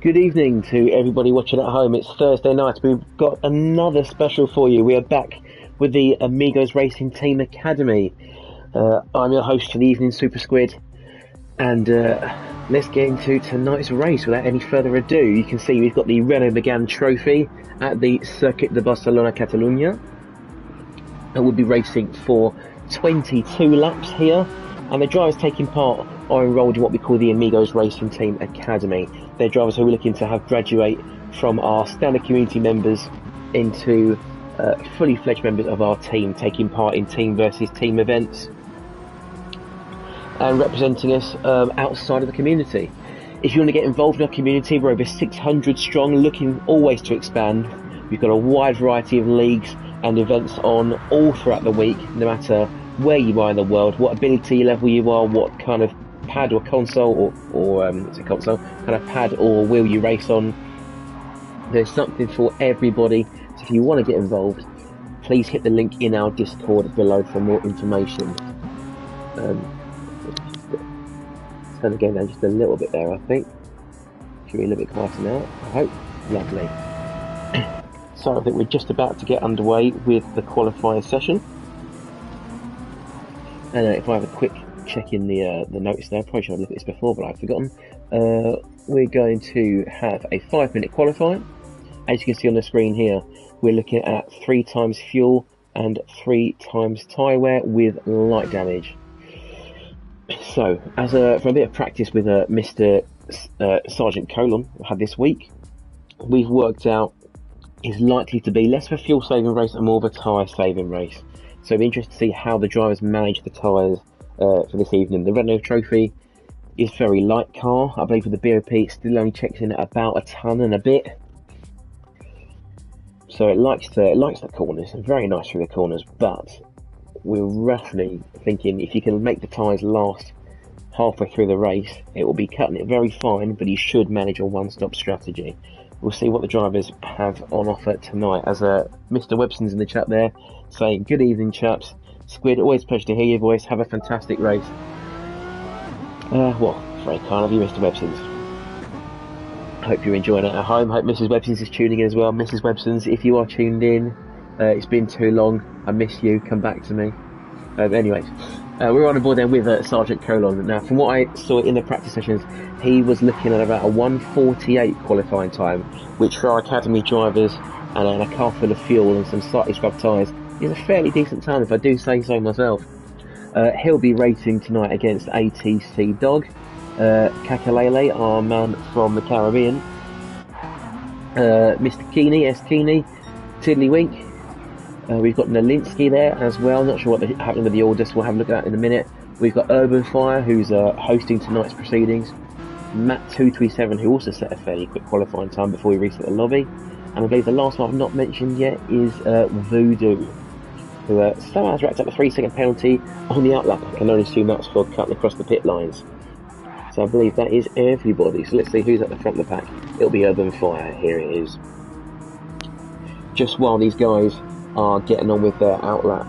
Good evening to everybody watching at home. It's Thursday night. We've got another special for you. We are back with the Amigos Racing Team Academy. I'm your host for the evening, SuperSquid, and let's get into tonight's race without any further ado. You can see we've got the Renault Mégane trophy at the Circuit de Barcelona, Catalunya. And we'll be racing for 22 laps here, and the drivers taking part are enrolled in what we call the Amigos Racing Team Academy. They're drivers who we're looking to have graduate from our standard community members into fully fledged members of our team, taking part in team versus team events and representing us outside of the community. If you want to get involved in our community, we're over 600 strong, looking always to expand. We've got a wide variety of leagues and events on all throughout the week, no matter where you are in the world, what ability level you are, what kind of pad or console it's a console, kind of pad or wheel you race on. There's something for everybody. So if you want to get involved, please hit the link in our Discord below for more information. Turn the game down just a little bit there, I think. Should be a little bit quieter now, I hope. Lovely. So I think we're just about to get underway with the qualifier session. And if I have a quick check in the notes there, probably should have looked at this before, but I've forgotten. We're going to have a 5-minute qualifying. As you can see on the screen here, we're looking at 3 times fuel and 3 times tyre wear with light damage. So, from a bit of practice with Mr. Sergeant Colon I had this week, we've worked out is likely to be less of a fuel saving race and more of a tyre saving race. So it'll be interesting to see how the drivers manage the tyres for this evening. The Renault trophy is very light car. I believe with the BOP it still only checks in at about a tonne and a bit. So it likes the corners, very nice through the corners, but we're roughly thinking if you can make the tyres last halfway through the race, it will be cutting it very fine, but you should manage a one-stop strategy. We'll see what the drivers have on offer tonight. As Mr. Webson's in the chat there saying, good evening chaps. Squid, always a pleasure to hear your voice. Have a fantastic race. Well, very kind of you, Mr. Webson's. Hope you're enjoying it at home. Hope Mrs. Webson's is tuning in as well. Mrs. Webson's, if you are tuned in, it's been too long. I miss you. Come back to me. Anyways, we're on board then with Sergeant Colon. Now, from what I saw in the practice sessions, he was looking at about a 1:48 qualifying time, which for our academy drivers and a car full of fuel and some slightly scrubbed tyres is a fairly decent time, if I do say so myself. He'll be racing tonight against ATC Dog, Kakalele, our man from the Caribbean, Mr. Keeney, S. Keeney, Tiddlywink. We've got Nalinsky there as well. Not sure what happened with the orders. We'll have a look at that in a minute. We've got Urban Fire, who's hosting tonight's proceedings. Matt237, who also set a fairly quick qualifying time before we reached the lobby. And I believe the last one I've not mentioned yet is Voodoo, who somehow has racked up a 3-second penalty on the outlap. I can only assume that's for cutting across the pit lines. So I believe that is everybody. So let's see who's at the front of the pack. It'll be Urban Fire. Here it is. Just while these guys are getting on with their outlap,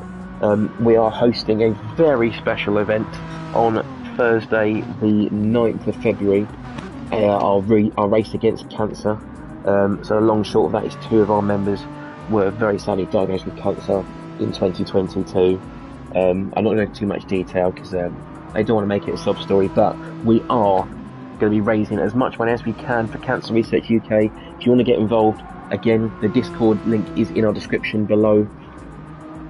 we are hosting a very special event on Thursday the 9th of February, our race against cancer. So the long short of that is 2 of our members were very sadly diagnosed with cancer in 2022. I'm not going to go into too much detail because I don't want to make it a sob story, but we are going to be raising as much money as we can for Cancer Research UK. If you want to get involved, again, the Discord link is in our description below.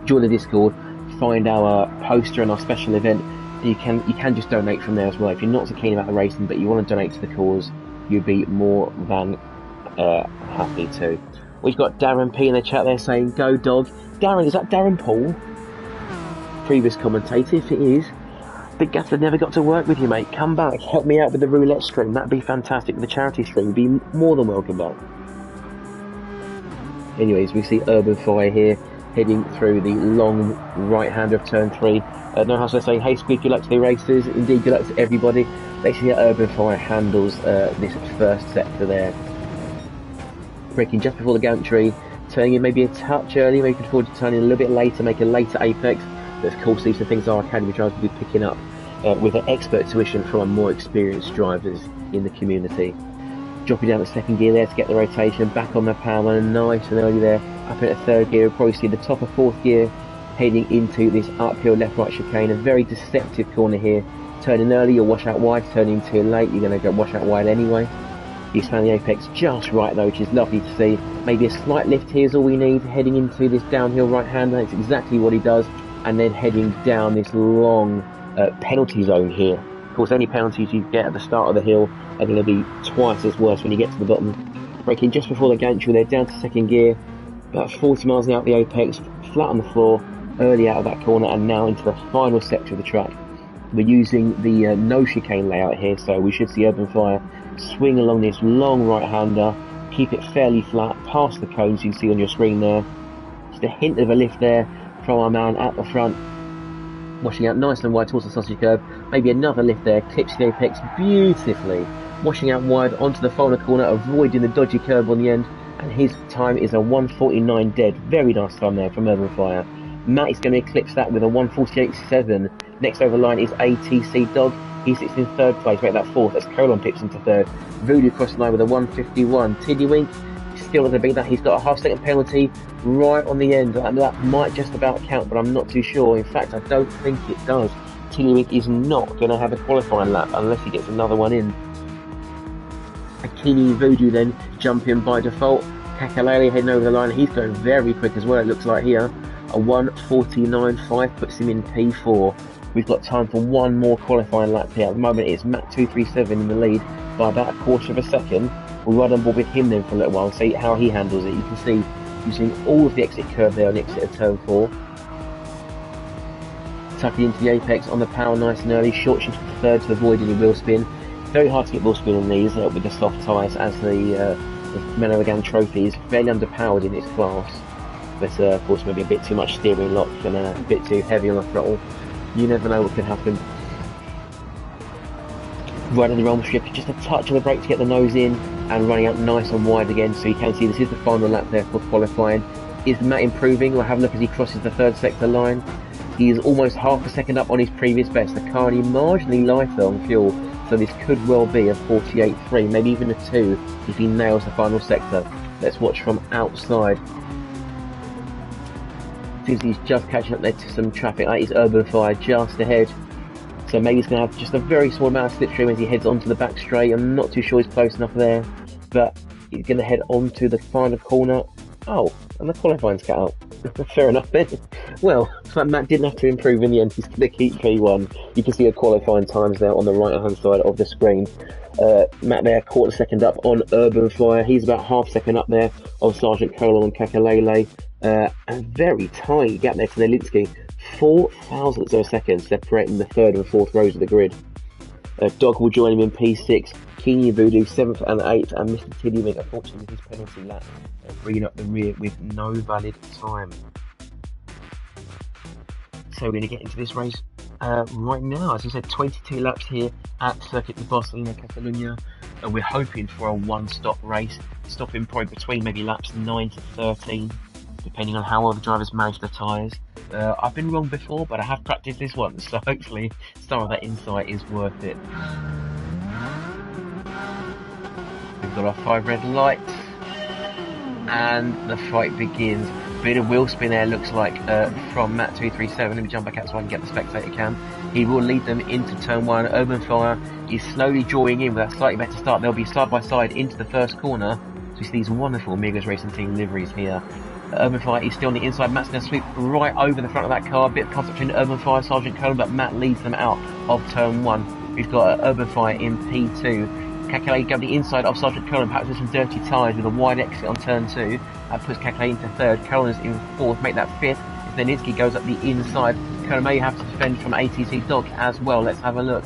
Join the Discord, find our poster and our special event. You can just donate from there as well. If you're not so keen about the racing but you want to donate to the cause, you'd be more than happy to. We've got Darren P in the chat there saying, go dog. Darren, is that Darren Paul? Previous commentator, if it is. Big Gafford never got to work with you, mate. Come back, help me out with the roulette stream. That'd be fantastic. The charity stream would be more than welcome back. Anyways, we see Urban Fire here heading through the long right hand of turn 3. No house saying, hey Squid, good luck to the racers. Indeed, good luck to everybody. Let's see how Urban Fire handles this first sector there. Braking just before the gantry, turning in maybe a touch early, maybe can afford to turn in a little bit later, make a later apex. But of course, these are things our academy drivers will be picking up with an expert tuition from our more experienced drivers in the community. dropping down to second gear there to get the rotation, back on the power, nice and early there, up into third gear. We'll probably see the top of fourth gear heading into this uphill left-right chicane, a very deceptive corner here. Turning early, you'll wash out wide. Turning too late, you're going to go wash out wide anyway. He's found the apex just right though, which is lovely to see. Maybe a slight lift here is all we need, heading into this downhill right-hander. It's exactly what he does. And then heading down this long penalty zone here. Of course, any penalties you get at the start of the hill are going to be twice as worse when you get to the bottom. Braking just before the gantry, they're down to second gear, about 40 miles an hour at the apex, flat on the floor, early out of that corner, and now into the final sector of the track. We're using the no chicane layout here, so we should see Urban Fire swing along this long right-hander, keep it fairly flat, past the cones you can see on your screen there. Just a hint of a lift there from our man at the front, washing out nice and wide towards the sausage curb. Maybe another lift there, clips the apex beautifully, washing out wide onto the final corner, avoiding the dodgy curb on the end, and his time is a 1:49 dead. Very nice time there from Urban Fire. Matt is going to eclipse that with a 1:48.7. Next over the line is ATC Dog. He sits in third place, make that fourth as Colon pips into third. Voodoo across the line with a 1:51. Tiddywink still not going to beat that. He's got a half-second penalty right on the end. That might just about count, but I'm not too sure. In fact, I don't think it does. Tiddywink is not going to have a qualifying lap unless he gets another one in. Akini Voodoo then jump in by default. Kakalele heading over the line. He's going very quick as well, it looks like here. A 1:49.5 puts him in P4. We've got time for one more qualifying lap here. At the moment it's Matt 237 in the lead by about a quarter of a second. We'll ride on board with him then for a little while and see how he handles it. You can see using all of the exit curve there on the exit of turn 4. Tucking into the apex on the power nice and early, short shift to third to avoid any wheel spin. Very hard to get wheel spin on these with the soft tyres, as the Mégane trophy is fairly underpowered in its class. But of course maybe a bit too much steering lock and a bit too heavy on the throttle. You never know what could happen. Right on the rumble strip, just a touch on the brake to get the nose in, and running out nice and wide again, so you can see this is the final lap there for qualifying. Is Matt improving? We'll have a look as he crosses the third sector line. He is almost half a second up on his previous best. The car is marginally lighter on fuel, so this could well be a 48.3, maybe even a 2 if he nails the final sector. Let's watch from outside. Seems he's just catching up there to some traffic. That is Urban Fire just ahead. So maybe he's going to have just a very small amount of slipstream as he heads onto the back straight. I'm not too sure he's close enough there, but he's going to head onto the final corner. Oh, and the qualifying's cut out. Fair enough then. Well, so Matt didn't have to improve in the end. He's going to keep P1. You can see the qualifying times there on the right hand side of the screen. Matt there, quarter second up on Urban Fire. He's about half second up there on Sergeant Colon and Kakalele. A very tiny gap there to Nelinsky. 4 thousandths of a second separating the third and fourth rows of the grid. Dog will join him in P6. Keeney Voodoo 7th and 8th, and Mr. Tiddywink unfortunately with his penalty lap bringing up the rear with no valid time. So we're going to get into this race right now. As I said, 22 laps here at Circuit de Barcelona, Catalonia. We're hoping for a one-stop race, stopping probably between maybe laps 9 to 13, depending on how well the drivers manage the tyres. I've been wrong before, but I have practiced this once, so hopefully some of that insight is worth it. We've got our 5 red lights, and the fight begins. Bit of wheel spin there, looks like, from Matt 237. Let me jump back out so I can get the spectator cam. He will lead them into turn 1. Urban Fire is slowly drawing in with a slightly better start. They'll be side by side into the first corner. So you see these wonderful Amigos Racing Team liveries here. Urban Fire is still on the inside. Matt's going to sweep right over the front of that car. A bit of contact between Urban Fire and Sergeant Colon, but Matt leads them out of turn 1. We've got Urban Fire in P2. Kakalele going the inside of Sergeant Colon, perhaps with some dirty tyres with a wide exit on turn 2. That puts Kakalele into third. Colon is in 4th, make that 5th. If Neninsky goes up the inside, Colon may have to defend from ATC Dog as well. Let's have a look.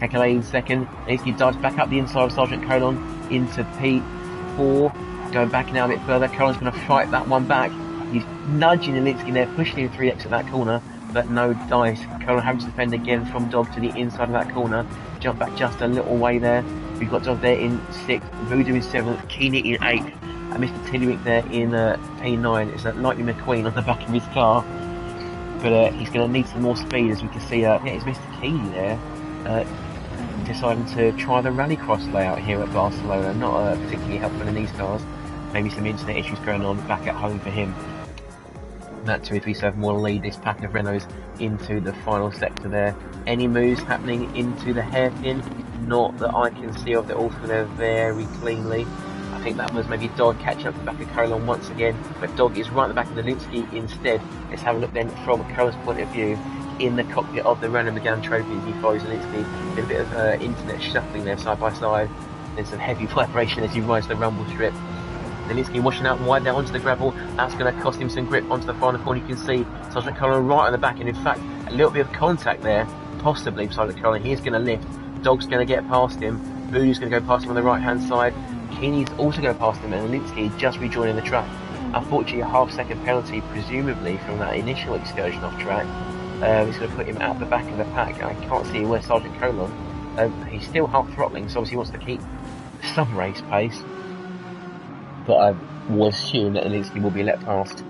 Kakalele in 2nd. Neninsky dives back up the inside of Sergeant Colon into P4. Going back now a bit further, Colon's going to fight that one back. He's nudging Nelinsky there, pushing him 3 exit that corner, but no dice. Colon having to defend again from Dog to the inside of that corner. Jump back just a little way there. We've got Dog there in 6th, Voodoo in 7th, Keeney in 8th, and Mr. Tiddywink there in P9. It's a Lightning McQueen on the back of his car, but he's going to need some more speed, as we can see. Yeah, it's Mr. Keeney there. deciding to try the rallycross layout here at Barcelona. Not particularly helpful in these cars. Maybe some internet issues going on back at home for him. That 237 will lead this pack of Renaults into the final sector there. Any moves happening into the hairpin? Not that I can see of. They're all through there very cleanly. I think that was maybe Dog catching up to the back of Colon once again, but Dog is right at the back of the Linsky instead. Let's have a look then from Colon's point of view in the cockpit of the Renault Mégane trophy as he follows Linsky. Did a bit of internet shuffling there side by side. There's some heavy vibration as he rides the rumble strip. Linsky washing out wide there onto the gravel. That's going to cost him some grip onto the final corner. You can see Sergeant Colin right on the back, and in fact a little bit of contact there, possibly Sergeant Colin. He's going to lift. Dog's going to get past him. Voodoo's going to go past him on the right hand side. Keeney's also going past him, and Linsky just rejoining the track. Unfortunately, a half-second penalty, presumably from that initial excursion off track. It's going to put him at the back of the pack. I can't see where Sergeant Colin. He's still half throttling, so obviously he wants to keep some race pace. But I will assume that Linsky will be let past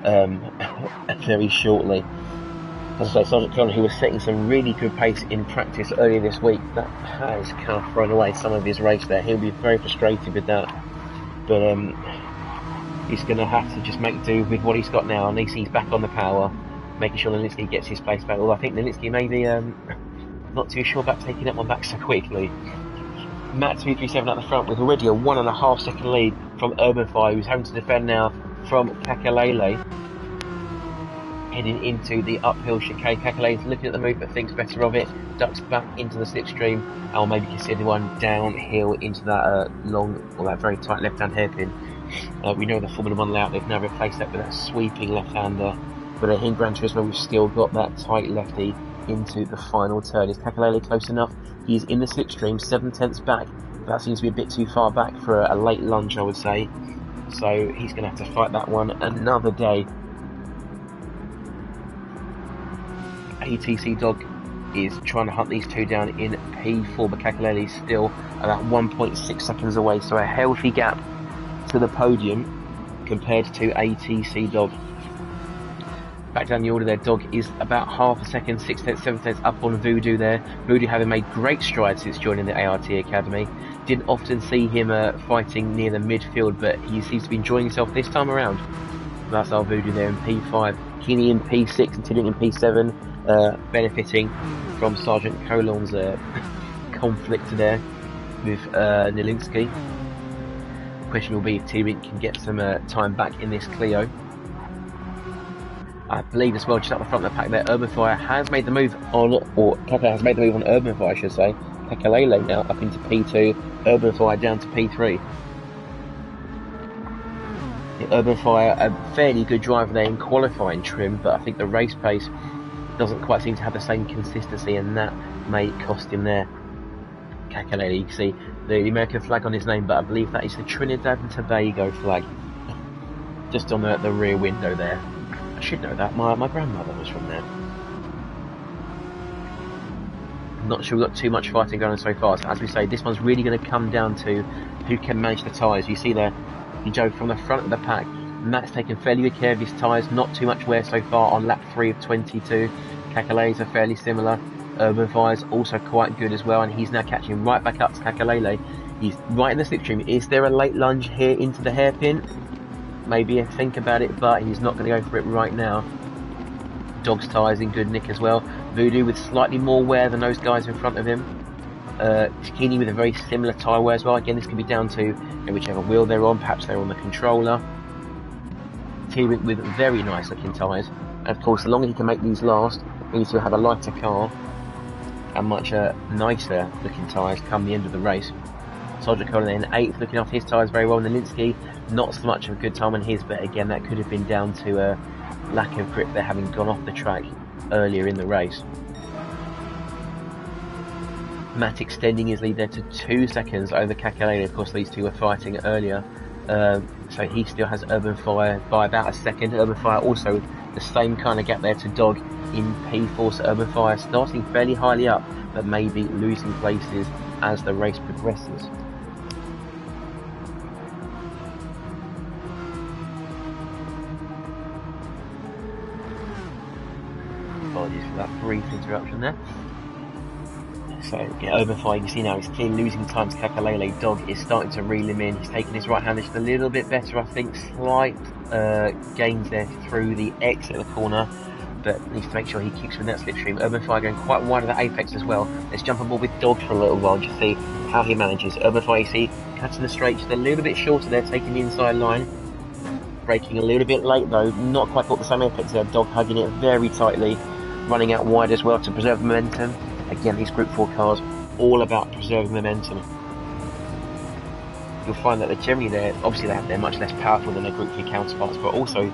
very shortly. As I say, Sergeant Colin, who was setting some really good pace in practice earlier this week, that has kind of thrown away some of his race there. He'll be very frustrated with that. But he's going to have to just make do with what he's got now. And he's back on the power, making sure Linsky gets his place back. Although I think Linsky may be not too sure about taking that one back so quickly. Matt 237 at the front with already a 1.5 second lead from Urban Fire, who's having to defend now from Kakalele. Heading into the uphill chicane. Kakalele's looking at the move but thinks better of it. Ducks back into the slipstream, and will maybe consider one downhill into that long, or that very tight left-hand hairpin. We know the Formula 1 layout, they've now replaced that with that sweeping left-hander. But in Gran Turismo, we've still got that tight lefty into the final turn. Is Kakalele close enough? He's in the slipstream, 7/10 back. That seems to be a bit too far back for a late lunge, I would say. So he's going to have to fight that one another day. ATC Dog is trying to hunt these two down in P4, but Kakalele is still about 1.6 seconds away, so a healthy gap to the podium compared to ATC Dog. Back down the order there, Dog is about half a second, 6/10, 7/10 up on Voodoo there. Voodoo having made great strides since joining the ART Academy. Didn't often see him fighting near the midfield, but he seems to be enjoying himself this time around. That's our Voodoo there in P5. Keeney in P6 and Tilling in P7, benefiting from Sergeant Colon's conflict there with Nilinski. The question will be if Tilling can get some time back in this Clio. I believe as well, just up the front of the pack there, Urban Fire has made the move on, or Kakalele has made the move on Urban Fire, I should say. Kakalele now up into P2, Urban Fire down to P3. The Urban Fire, a fairly good driver there in qualifying trim, but I think the race pace doesn't quite seem to have the same consistency, and that may cost him there. Kakalele, you can see the American flag on his name, but I believe that is the Trinidad and Tobago flag, just on the rear window there. I should know that, my grandmother was from there. I'm not sure we've got too much fighting going on so far, so as we say, this one's really going to come down to who can manage the tyres. You see there, you go from the front of the pack, Matt's taken fairly good care of his tyres, not too much wear so far on lap 3 of 22. Kakalele's are fairly similar. Urban Fire's also quite good as well, and he's now catching right back up to Kakalele. He's right in the slipstream. Is there a late lunge here into the hairpin? Maybe a think about it, but he's not going to go for it right now. Dog's tyres in good nick as well. Voodoo with slightly more wear than those guys in front of him. Keeney with a very similar tyre wear as well. Again, this can be down to whichever wheel they're on. Perhaps they're on the controller. T-Wink with very nice looking tyres. And of course, the longer he can make these last, he needs to have a lighter car and much nicer looking tyres come the end of the race. Sergeant Colin in 8th, looking after his tyres very well. Nilinski, not so much of a good time on his, but again, that could have been down to lack of grip there, having gone off the track earlier in the race. Matt extending his lead there to 2 seconds over Kakalele. Of course, these two were fighting earlier, so he still has Urban Fire by about a second. Urban Fire also the same kind of gap there to Dog in P4, so Urban Fire starting fairly highly up, but maybe losing places as the race progresses. Apologies for that brief interruption there. So yeah, Urban Fire, you can see now he's clearly losing time to Kakalele. Dog is starting to reel him in. He's taking his right hand just a little bit better, I think. Slight gains there through the exit of the corner, but needs to make sure he keeps with that slipstream. Urban Fire going quite wide of the apex as well. Let's jump on board with Dog for a little while, just see how he manages. Urban Fire, you see, cutting the straight just a little bit shorter there, taking the inside line. Braking a little bit late though, not quite caught the same apex there. Dog hugging it very tightly, running out wide as well to preserve momentum. Again, these Group 4 cars, all about preserving momentum. You'll find that obviously they're much less powerful than their Group 3 counterparts, but also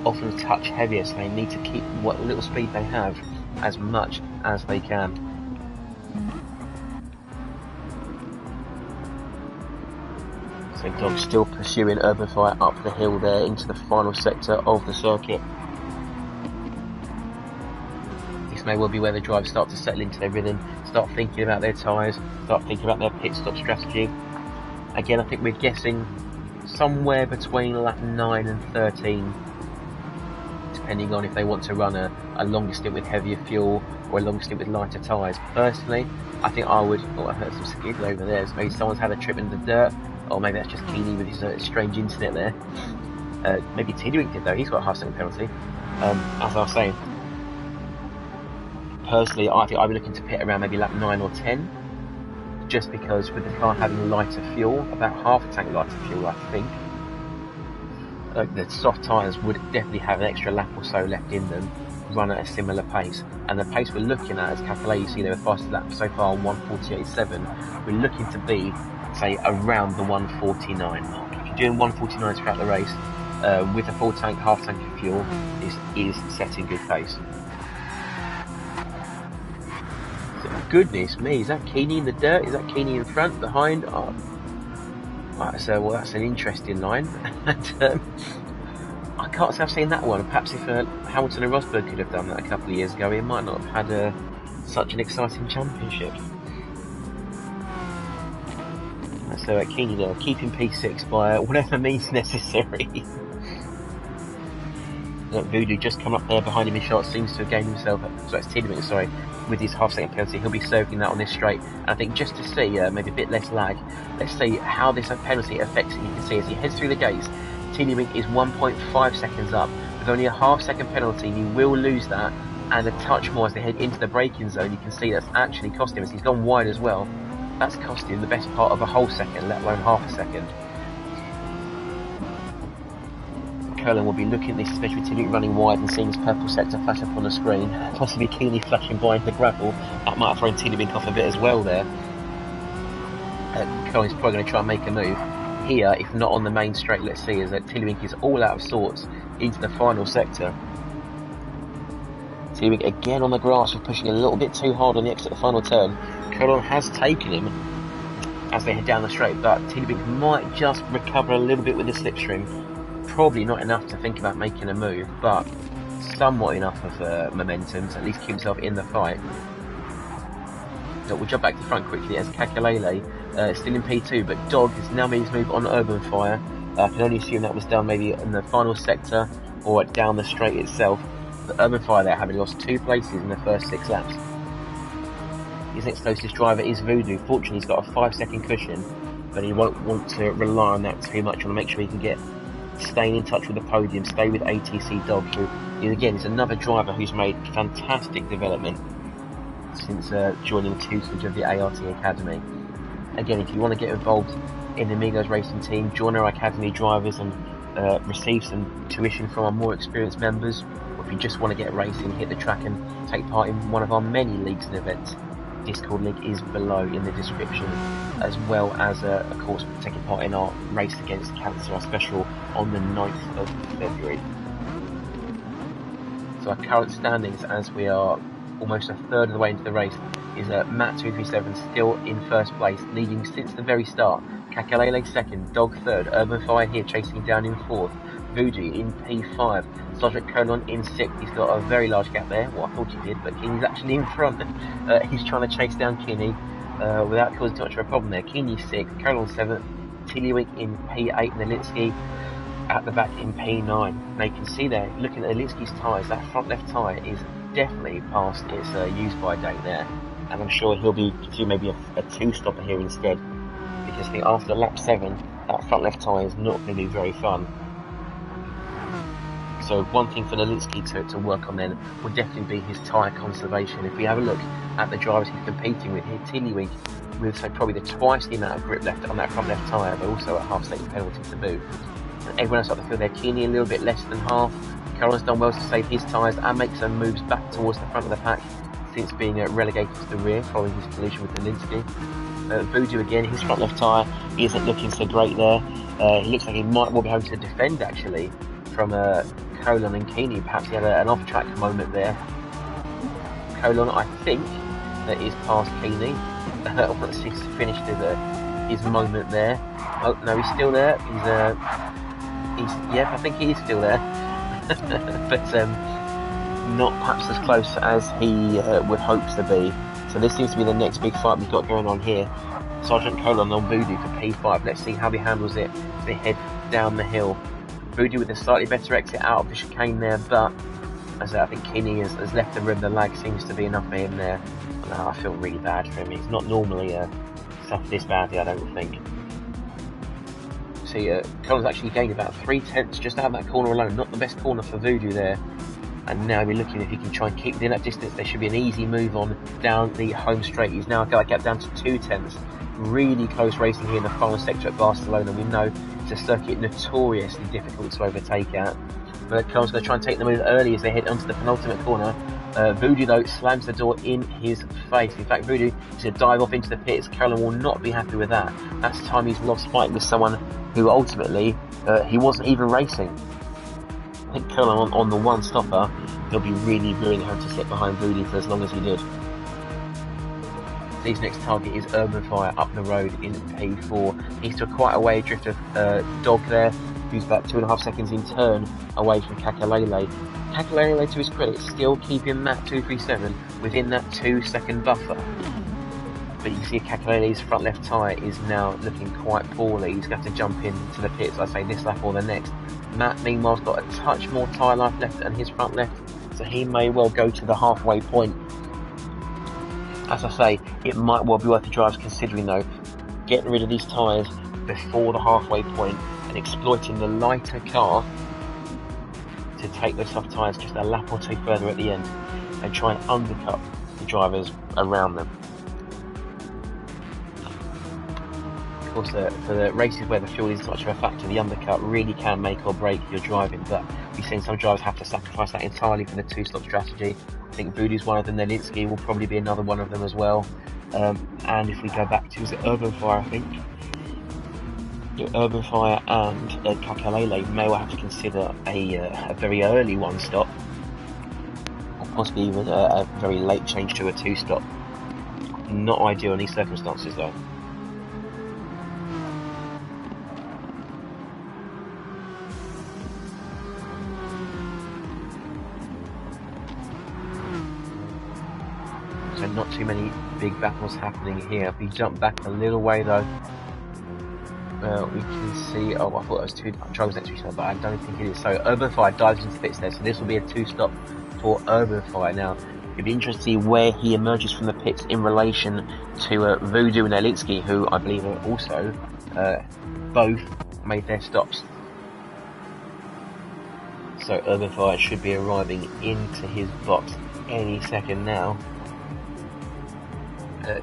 often a touch heavier, so they need to keep what little speed they have as much as they can. So Dog still pursuing Urban Fire up the hill there into the final sector of the circuit. May well be where the drivers start to settle into their rhythm, start thinking about their tyres, start thinking about their pit stop strategy. Again, I think we're guessing somewhere between lap 9 and 13, depending on if they want to run a longer stint with heavier fuel or a longer stint with lighter tyres. Personally, I think I would. Oh, I heard some skid over there. So maybe someone's had a trip in the dirt, or maybe that's just Keeney with his strange internet there. Maybe Tiddywink did though. He's got a half-second penalty. As I was saying. Personally, I think I'd be looking to pit around maybe lap 9 or 10, just because with the car having lighter fuel, about half a tank lighter fuel, I think, the soft tyres would definitely have an extra lap or so left in them, run at a similar pace. And the pace we're looking at, as Cacalet, you see their fastest lap so far, 1:48.7. We're looking to be, say, around the 1:49 mark. If you're doing 1:49 throughout the race, with a full tank, half tank of fuel, is setting good pace. Goodness me, is that Keeney in the dirt? Is that Keeney in front, behind? Oh. Right, so well, that's an interesting line. And, I can't say I've seen that one. Perhaps if Hamilton and Rosberg could have done that a couple of years ago, he might not have had such an exciting championship. So Keeney there, keeping P6 by whatever means necessary. Voodoo just come up there behind him in shot, seems to have gained himself, so it's Tiddywink, sorry, with his half-second penalty. He'll be serving that on this straight. And I think just to see maybe a bit less lag, let's see how this penalty affects it. You can see as he heads through the gates, Tiddywink is 1.5 seconds up. With only a half-second penalty, he will lose that, and a touch more as they head into the braking zone. You can see that's actually cost him, as he's gone wide as well. That's cost him the best part of a whole second, let alone half a second. Curlin will be looking at this, especially with Tiddywink running wide and seeing his purple sector flash up on the screen, possibly Keeney flashing by into the gravel. That might have thrown Tiddywink off a bit as well there. Curlin's probably going to try and make a move. Here, if not on the main straight, let's see, is that Tiddywink is all out of sorts into the final sector. Tiddywink again on the grass for pushing a little bit too hard on the exit of the final turn. Curlin has taken him as they head down the straight, but Tiddywink might just recover a little bit with the slipstream. Probably not enough to think about making a move, but somewhat enough of momentum to at least keep himself in the fight. So we'll jump back to the front quickly as Kakalele still in P2, but Dog has now made his move on Urban Fire. I can only assume that was done maybe in the final sector or down the straight itself. But Urban Fire there, having lost 2 places in the first 6 laps. His next closest driver is Voodoo. Fortunately, he's got a 5-second cushion, but he won't want to rely on that too much. Want to make sure he can staying in touch with the podium, stay with ATC Dog, who again is another driver who's made fantastic development since joining the tutelage of the ART Academy. Again, if you want to get involved in the Amigos racing team, join our Academy drivers and receive some tuition from our more experienced members, or if you just want to get racing, hit the track and take part in one of our many leagues and events, Discord link is below in the description, as well as of course taking part in our Race Against Cancer, our special on the 9th of February. So our current standings, as we are almost a third of the way into the race, is Matt237 still in first place, leading since the very start. Kakalele second, Dog third, Urban Fire here chasing down in fourth, Voodoo in P5, Sergeant Colon in 6th. He's got a very large gap there. Well, I thought he did, but Keeney's actually in front. He's trying to chase down Keeney without causing too much of a problem there. Keeney 6th, Colon 7th, Tiddywink in P8, and Nelinsky at the back in P9. Now you can see there, looking at Nelinsky's tyres, that front left tyre is definitely past its use by date there. and I'm sure he'll be do maybe a two-stopper here instead, because I think after lap 7, that front left tyre is not going to be very fun. So one thing for Lelinsky to work on then will definitely be his tyre conservation. If we have a look at the drivers he's competing with here, Tiddlywink with probably twice the amount of grip left on that front left tyre, but also a half-second penalty to boot. And everyone else up the field there, Keeney a little bit less than half. Carroll's done well to save his tyres and make some moves back towards the front of the pack since being relegated to the rear following his collision with Lelinsky. Voodoo again, his front left tyre isn't looking so great there. He looks like he might well be having to defend actually from Colon and Keeney. Perhaps he had an off-track moment there. Colon, I think, that is past Keeney. He's finished his moment there. Oh no, he's still there. Yeah, I think he is still there, but not perhaps as close as he would hope to be. So this seems to be the next big fight we've got going on here. Sergeant Colon on Voodoo for P5. Let's see how he handles it as they head down the hill. Voodoo with a slightly better exit out of the chicane there, but as I think Keeney has left the room, the lag seems to be enough for him there. I feel really bad for him. He's not normally suffered this badly, I don't think. See, Colon's actually gained about 3/10 just out of that corner alone. Not the best corner for Voodoo there. And now we're looking if he can try and keep within that distance. There should be an easy move on down the home straight. He's now got to get down to 2/10. Really close racing here in the final sector at Barcelona. We know it's a circuit notoriously difficult to overtake at. But Colon's going to try and take the move early as they head onto the penultimate corner. Voodoo though slams the door in his face. In fact, Voodoo is going to dive off into the pits. Colin will not be happy with that. That's the time he's lost fighting with someone who ultimately he wasn't even racing. I think Colin on the one stopper, he'll be really having to slip behind Voodoo for as long as he did. His next target is Urban Fire up the road in P4. He's to quite a way drift of Dog there, who's about 2.5 seconds in turn away from Kakalele. Kakalele, to his credit, still keeping that 237 within that 2-second buffer. But you can see Kakalele's front left tyre is now looking quite poorly. He's going to have to jump into the pits, I say this lap or the next. Matt, meanwhile, has got a touch more tyre life left than his front left, so he may well go to the halfway point. As I say, it might well be worth the drivers considering though, getting rid of these tyres before the halfway point and exploiting the lighter car to take those soft tyres just a lap or two further at the end and try and undercut the drivers around them. Of course, for the races where the fuel is such a factor, the undercut really can make or break your driving, but we've seen some drivers have to sacrifice that entirely for the two-stop strategy. I think Voodoo's one of them, Lelinsky will probably be another one of them as well. And if we go back to, is it Urban Fire, I think? Urban Fire and Kakalele may well have to consider a very early one-stop, or possibly even a very late change to a two-stop. Not ideal in these circumstances though. So not too many big battles happening here. If we jump back a little way though, we can see, oh, I thought it was two drivers next to each other, but I don't think it is. So Urban Fire dives into the pits there, so this will be a two-stop for Urban Fire. Now, it'd be interesting to see where he emerges from the pits in relation to Voodoo and Lelinsky, who I believe are also both made their stops. So Urban Fire should be arriving into his box any second now.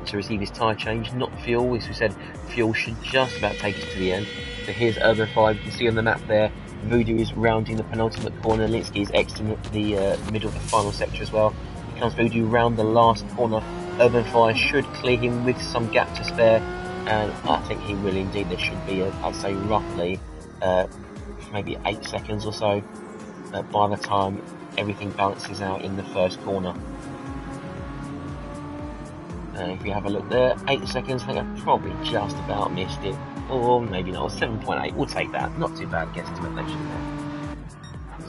To receive his tyre change, not fuel. As we said, fuel should just about take us to the end. So here's Urban Fire. You can see on the map there, Voodoo is rounding the penultimate corner. Lelinsky is exiting the middle of the final sector as well. Here comes Voodoo round the last corner. Urban Fire should clear him with some gap to spare, and I think he will indeed. There should be, I'd say, roughly maybe 8 seconds or so by the time everything balances out in the first corner. If you have a look there, 8 seconds, I think I probably just about missed it. Or maybe not, 7.8, we'll take that. Not too bad guesstimate actually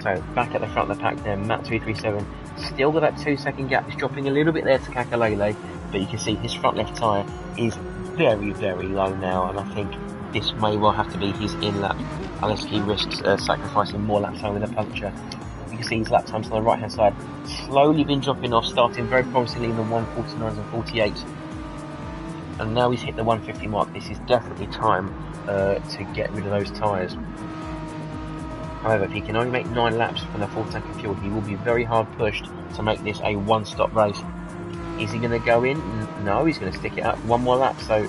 there. So, back at the front of the pack there, Matt337, still with that 2 second gap. He's dropping a little bit there to Kakalele, but you can see his front left tyre is very low now, and I think this may well have to be his in-lap, unless he risks sacrificing more lap time with a puncture. You can see his lap times on the right hand side. Slowly been dropping off, starting very promisingly in the 149s and 48s. And now he's hit the 150 mark. This is definitely time to get rid of those tyres. However, if he can only make 9 laps from a full tank of fuel, he will be very hard pushed to make this a one-stop race. Is he going to go in? No, he's going to stick it up one more lap. So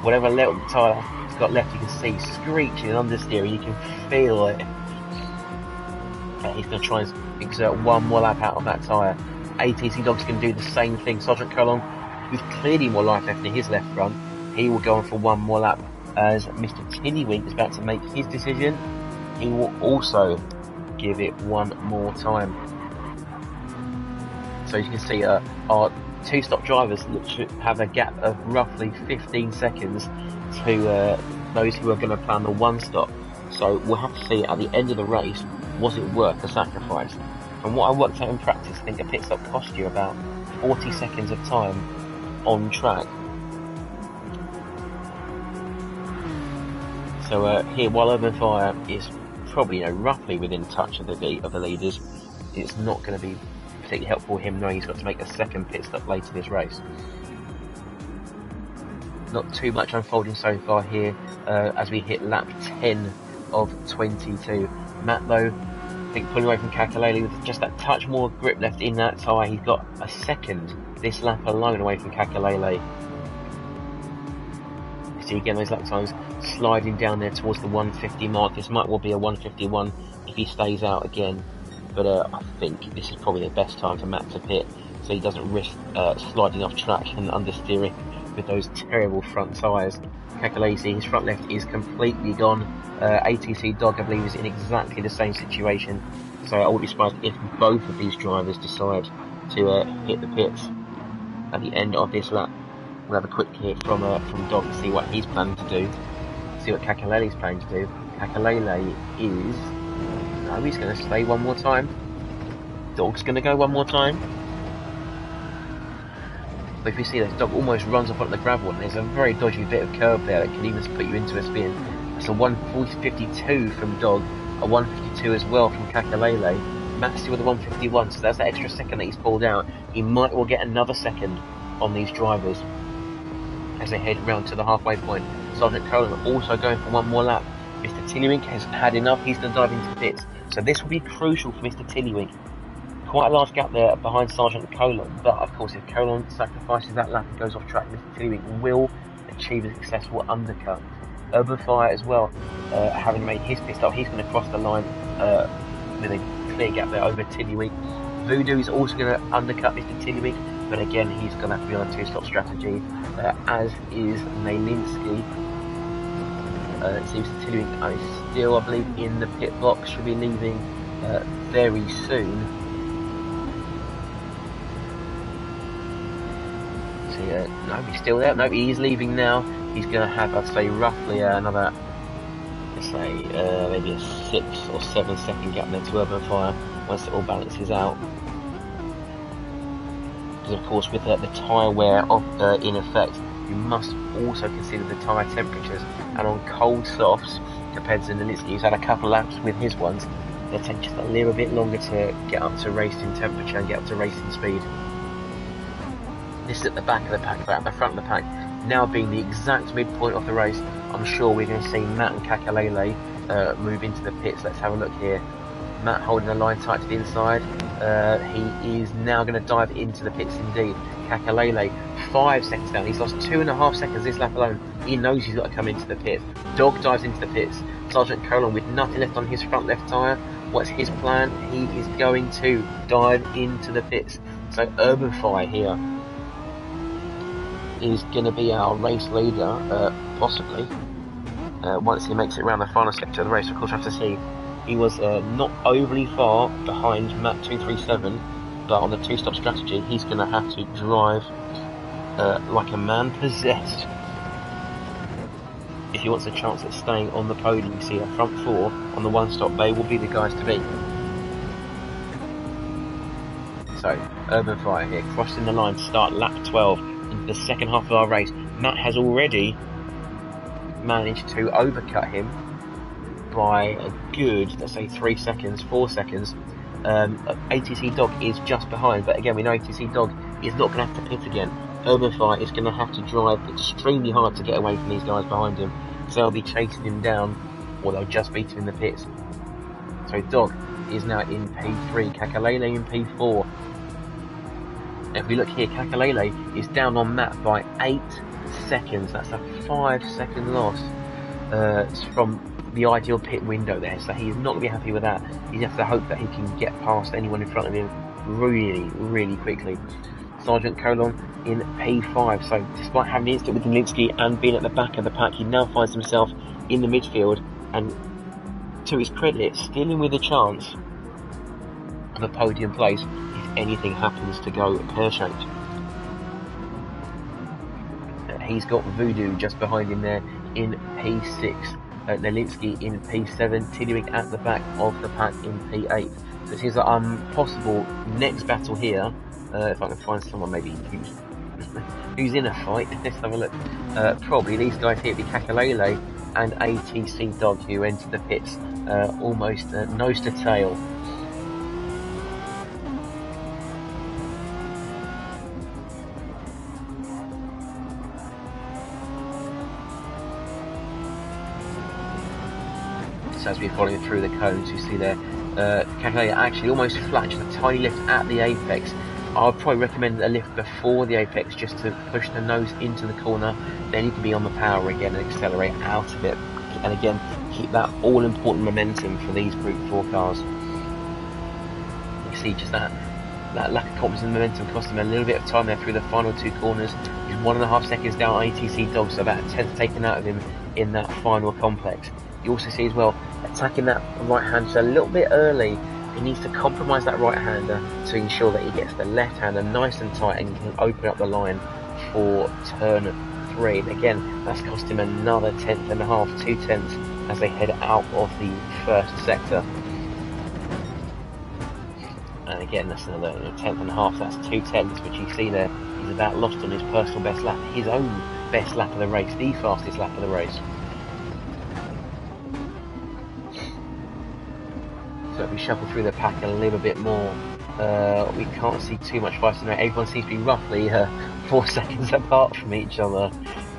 whatever little tyre he's got left, you can see screeching and understeer. You can feel it. He's going to try and exert one more lap out of that tyre. ATC Dog's going to do the same thing. Sergeant Colon, with clearly more life left in his left front, he will go on for one more lap. As Mr. Tiddywink is about to make his decision, he will also give it one more time. So you can see our two-stop drivers should have a gap of roughly 15 seconds to those who are going to plan the one-stop. So we'll have to see at the end of the race, was it worth the sacrifice? From what I worked out in practice, I think a pit stop cost you about 40 seconds of time on track. So here, while Urban Fire is probably roughly within touch of the leaders, it's not going to be particularly helpful for him knowing he's got to make a second pit stop later this race. Not too much unfolding so far here as we hit lap 10 of 22. Matt though, I think pulling away from Kakalele with just that touch more grip left in that tyre. He's got a second this lap alone away from Kakalele. See again those lap times sliding down there towards the 150 mark. This might well be a 151 if he stays out again, but I think this is probably the best time for Matt to pit so he doesn't risk sliding off track and understeering with those terrible front tyres. Kakalele, his front left is completely gone. ATC Dog, I believe, is in exactly the same situation, so I wouldn't be surprised if both of these drivers decide to hit the pits at the end of this lap. We'll have a quick hear from Dog to see what he's planning to do, see what Kakalele's planning to do. Kakalele is... no, he's going to stay one more time. Dog's going to go one more time. But if you see this, Dog almost runs off onto the gravel, and there's a very dodgy bit of curb there that can even put you into a spin. It's a 152 from Dog, a 152 as well from Kakalele. Matt's still with a 151, so that's that extra second that he's pulled out. He might well get another second on these drivers as they head round to the halfway point. Sergeant Colin also going for one more lap. Mr. Tiddywink has had enough, he's going to dive into pits. So this will be crucial for Mr. Tiddywink. Quite a large gap there behind Sergeant Colin, but of course if Colin sacrifices that lap and goes off track, Mr. Tiddywink will achieve a successful undercut. Urban Fire as well, having made his pit stop, he's going to cross the line with a clear gap there over Tiddywink. Voodoo is also going to undercut Mr. Tiddywink, but again he's going to have to be on a two-stop strategy, as is Nalinsky. It seems that Tiddywink is still, I believe, in the pit box, should be leaving very soon. So no, he's still there. No, he is leaving now. He's going to have, I'd say, roughly another, let's say, maybe a 6 or 7 second gap there to Urban Fire once it all balances out. Because of course with the tyre wear in effect, you must also consider the tyre temperatures, and on cold softs, compared to Nalinsky, who's had a couple of laps with his ones, they take just a little bit longer to get up to racing temperature and get up to racing speed. This is at the back of the pack, but at the front of the pack, now being the exact midpoint of the race, I'm sure we're going to see Matt and Kakalele move into the pits. Let's have a look here. Matt holding the line tight to the inside. He is now going to dive into the pits indeed. Kakalele 5 seconds down. He's lost 2.5 seconds this lap alone. He knows he's got to come into the pits. Dog dives into the pits. Sergeant Colon with nothing left on his front left tyre. What's his plan? He is going to dive into the pits. So Urban Fire here is going to be our race leader, possibly, once he makes it around the final sector of the race. Of course, I have to see. He was not overly far behind Matt 237, but on the two-stop strategy, he's going to have to drive like a man possessed if he wants a chance at staying on the podium. You see, a front four on the one-stop, they will be the guys to beat. So, Urban Fire here, crossing the line to start lap 12 into the second half of our race. Matt has already managed to overcut him by a good, let's say 3 seconds, 4 seconds. ATC Dog is just behind, but again we know ATC Dog is not going to have to pit again. Urban Fire is going to have to drive extremely hard to get away from these guys behind him, so they'll be chasing him down, or they'll just beat him in the pits. So Dog is now in P3, Kakalele in P4. If we look here, Kakalele is down on map by 8 seconds. That's a 5-second loss from the ideal pit window there, so he's not going to be happy with that. He has to hope that he can get past anyone in front of him really quickly. Sergeant Colon in P5, so despite having the incident with Linsky and being at the back of the pack, he now finds himself in the midfield, and to his credit, still in with a chance of a podium place if anything happens to go pear-shaped. He's got Voodoo just behind him there in P6. Nelinsky in P7, Tiddywig at the back of the pack in P8. So it seems like possible next battle here, if I can find someone maybe who's in a fight, let's have a look. Probably these guys here, be Kakalele and ATC Dog, who entered the pits almost nose to tail. As we're following through the cones, you see there, Kakalele actually almost flat, just a tiny lift at the apex. I would probably recommend a lift before the apex just to push the nose into the corner, then you can be on the power again and accelerate out of it, and again keep that all important momentum for these Group 4 cars. You see just that lack of confidence and momentum cost him a little bit of time there through the final 2 corners. He's 1.5 seconds down ATC Dog, so about a 10th taken out of him in that final complex. You also see as well, attacking that right hand just a little bit early. He needs to compromise that right hander to ensure that he gets the left hander nice and tight and can open up the line for turn 3. And again, that's cost him another 10th and a half, 2 tenths as they head out of the first sector. And again, that's another 10th and a half, that's 2 tenths, which you see there, he's about lost on his personal best lap, his own best lap of the race, the fastest lap of the race. So if we shuffle through the pack a little bit more, we can't see too much fighting there. Everyone seems to be roughly 4 seconds apart from each other.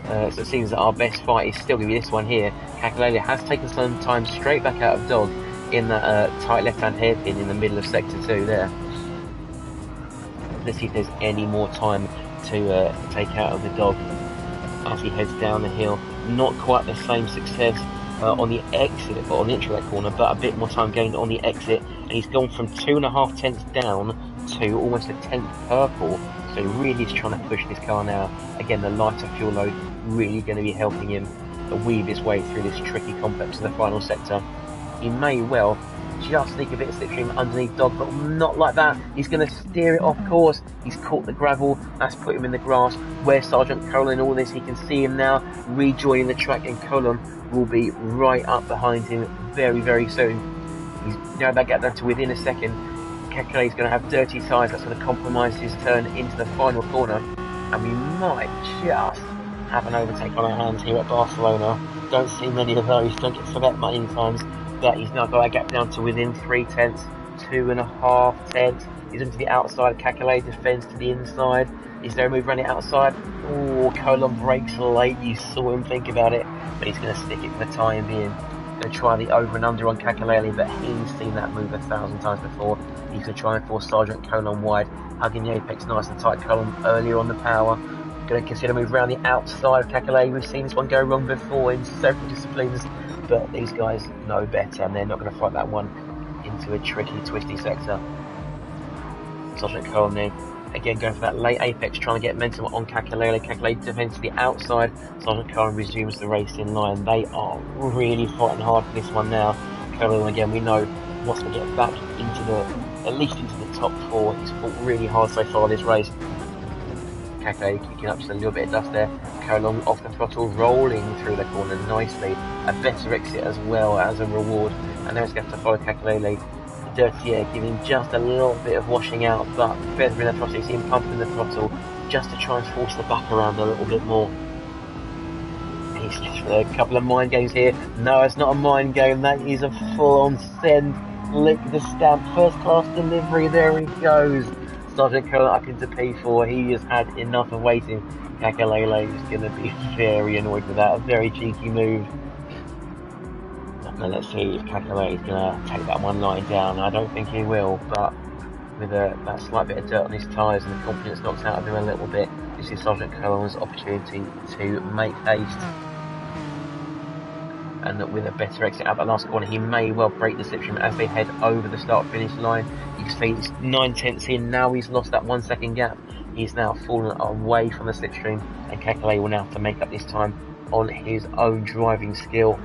So it seems that our best fight is still going to be this one here. Kakalele has taken some time straight back out of Dog in that tight left-hand hairpin in the middle of Sector 2 there. Let's see if there's any more time to take out of the Dog as he heads down the hill. Not quite the same success on the exit, or on the entry of that corner, but a bit more time gained on the exit, and he's gone from 2.5 tenths down to almost a 10th purple, so he really is trying to push this car now. Again, the lighter fuel load really going to be helping him weave his way through this tricky complex of the final sector. He may well just sneak a bit of slipstream underneath Dog, but not like that. He's going to steer it off course. He's caught the gravel, that's put him in the grass. Where's Sergeant Colon in all this? He can see him now rejoining the track, and Colon will be right up behind him very soon. He's now back down to within a second. Kakalele's going to have dirty tyres, that's going to compromise his turn into the final corner, and we might just have an overtake on our hands here at Barcelona. Don't see many of those, don't get so that many times, but he's now got that gap down to within 3 tenths, 2.5 tenths. He's into the outside, Kakalele defends to the inside. Is there a move around the outside? Oh, Colon brakes late, you saw him think about it, but he's going to stick it for the time being. Going to try the over and under on Kakalele, but he's seen that move 1,000 times before. He's going to try and force Sergeant Colon wide, hugging the apex nice and tight. Colon earlier on the power. Going to consider a move around the outside of Kakalele. We've seen this one go wrong before in several disciplines, but these guys know better, and they're not going to fight that one into a tricky, twisty sector. Sergeant Colon there. Again, going for that late apex, trying to get momentum on Kakalele. Kakalele defends to the outside. Sergeant Colon resumes the race in line. They are really fighting hard for this one now. Colon, again, we know, wants to get back into at least into the top 4. He's fought really hard so far this race. Kakalele kicking up just a little bit of dust there. Colon off the throttle, rolling through the corner nicely. A better exit as well as a reward. And now it's going to have to follow Kakalele. Dirty air, giving just a little bit of washing out, but feathering the throttle. You see him pumping the throttle just to try and force the back around a little bit more. He's just a couple of mind games here. No, it's not a mind game, that is a full-on send Lick the stamp, first class delivery, there he goes. Sergeant Colonel up into P4, he has had enough of waiting. Kakalele is going to be very annoyed with that, a very cheeky move. Now let's see if Kakalele is going to take that one line down. I don't think he will, but with that slight bit of dirt on his tyres and the confidence knocked out of him a little bit, this is Sergeant Colonel's opportunity to make haste. And with a better exit out that last corner, he may well break the slipstream as they head over the start-finish line. You can see it's 9 tenths in, now he's lost that 1 second gap. He's now fallen away from the slipstream, and Kakalele will now have to make up this time on his own driving skill.